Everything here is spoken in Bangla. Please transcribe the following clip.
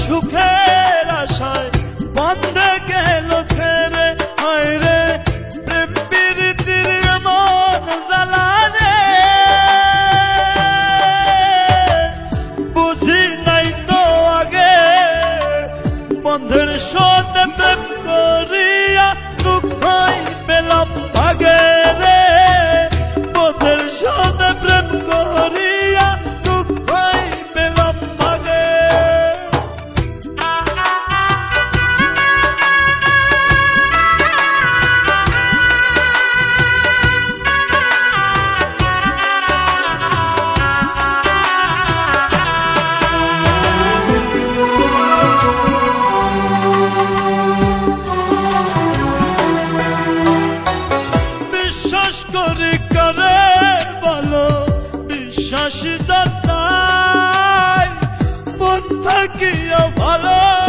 সুখের আশায় বন্ধে গেল ছেড়ে, হায় রে প্রেম প্রীতির এমন জ্বালা রে, বুঝি নাই তো আগে বন্ধের সাথে প্রেম করিয়া দুঃখই পেলাম ভাগে রে, বন্ধের সাথে প্রেম করিয়া দুঃখই পেলাম ভাগে। বিশ্বাস করি কারে বলো বিশ্বাস যার নাই, মন থাকিয়া ভালো